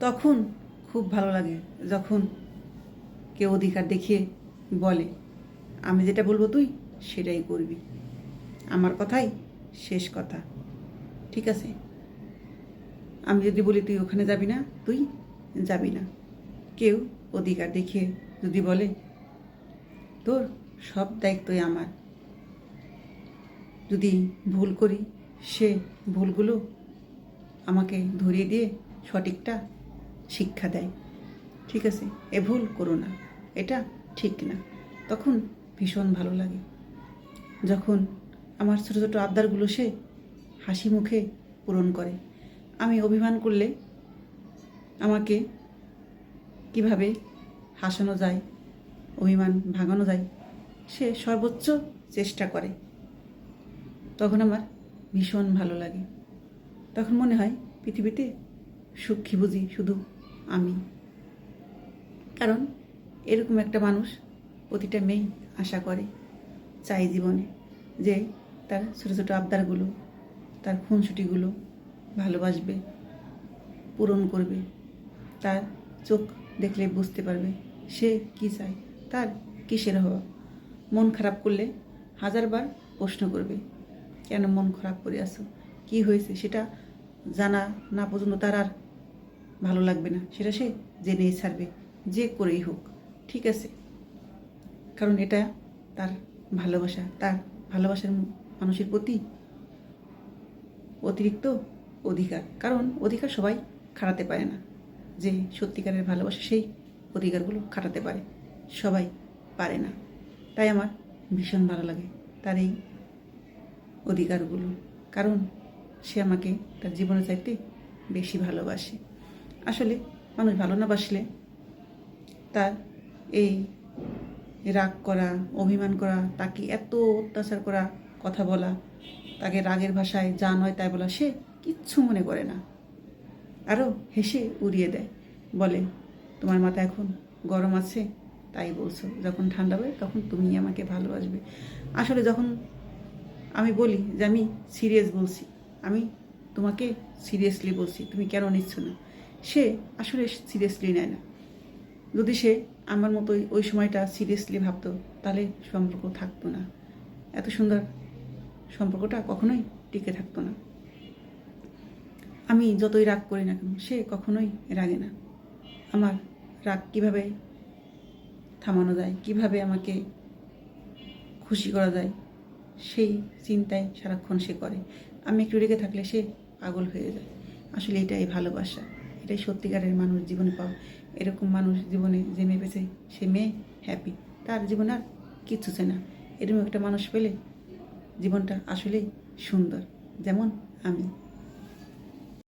তখন খুব ভালো লাগে যখন কেউ অধিকার দেখিয়ে বলে আমি যেটা বলবো তুই সেটাই করবি, আমার কথাই শেষ কথা, ঠিক আছে? আমি যদি বলি তুই ওখানে যাবি না, তুই যাবি না। কেউ অধিকার দেখিয়ে যদি বলে তোর সব দায়িত্বই আমার, যদি ভুল করি সে ভুলগুলো আমাকে ধরিয়ে দিয়ে সঠিকটা শিক্ষা দেয়, ঠিক আছে, এ ভুল করো না, এটা ঠিক না, তখন ভীষণ ভালো লাগে। যখন আমার ছোটো ছোটো আবদারগুলো সে হাসি মুখে পূরণ করে। আমি অভিমান করলে আমাকে কিভাবে হাসানো যায়, অভিমান ভাঙানো যায়, সে সর্বোচ্চ চেষ্টা করে। তখন আমার ভীষণ ভালো লাগে। তখন মনে হয় পৃথিবীতে সুখী বুঝি শুধু আমি, কারণ এরকম একটা মানুষ প্রতিটা মেয়ে আশা করে, চাই জীবনে, যে তার ছোটো ছোটো আবদারগুলো, তার খুনসুটিগুলো ভালোবাসবে, পূরণ করবে, তার চোখ দেখলে বুঝতে পারবে সে কী চায়, তার কিসের অভাব। মন খারাপ করলে হাজারবার প্রশ্ন করবে, কেন মন খারাপ করে আসো, কী হয়েছে, সেটা জানা না পর্যন্ত তার আর ভালো লাগবে না, সেটা সে জেনেই ছাড়বে, যে করেই হোক, ঠিক আছে? কারণ এটা তার ভালোবাসা, তার ভালোবাসার মানুষের প্রতি অতিরিক্ত অধিকার, কারণ অধিকার সবাই খাটাতে পারে না, যে সত্যিকারের ভালোবাসা সেই অধিকারগুলো খাটাতে পারে, সবাই পারে না। তাই আমার ভীষণ ভালো লাগে তার এই অধিকারগুলো, কারণ সে আমাকে তার জীবনের চাইতে বেশি ভালোবাসে। আসলে মানুষ ভালো না বাসলে তার এই রাগ করা, অভিমান করা, তাকে এত অত্যাচার করা, কথা বলা, তাকে রাগের ভাষায় যা নয় তাই বলা, সে কিচ্ছু মনে করে না, আরও হেসে উড়িয়ে দেয়, বলে তোমার মাথা এখন গরম আছে তাই বলছো, যখন ঠান্ডা হবে তখন তুমি আমাকে ভালোবাসবে। আসলে যখন আমি বলি যে আমি সিরিয়াস বলছি, আমি তোমাকে সিরিয়াসলি বলছি, তুমি কেন নিচ্ছ না, সে আসলে সিরিয়াসলি নেয় না। যদি সে আমার মতোই ওই সময়টা সিরিয়াসলি ভাবতো তাহলে সম্পর্ক থাকতো না, এত সুন্দর সম্পর্কটা কখনোই টিকে থাকতো না। আমি যতই রাগ করি না কেন সে কখনোই রাগে না। আমার রাগ কিভাবে থামানো যায়, কিভাবে আমাকে খুশি করা যায়, সেই চিন্তায় সারাক্ষণ সে করে। আমি একটু রেগে থাকলে সে পাগল হয়ে যায়। আসলে এটাই ভালোবাসা, এটাই সত্যিকারের মানুষ জীবনে পাওয়া। এরকম মানুষ জীবনে যে মেয়ে পেয়েছে সে মেয়ে হ্যাপি, তার জীবনে আর কিচ্ছু চায় না। এরকম একটা মানুষ পেলে জীবনটা আসলেই সুন্দর, যেমন আমি।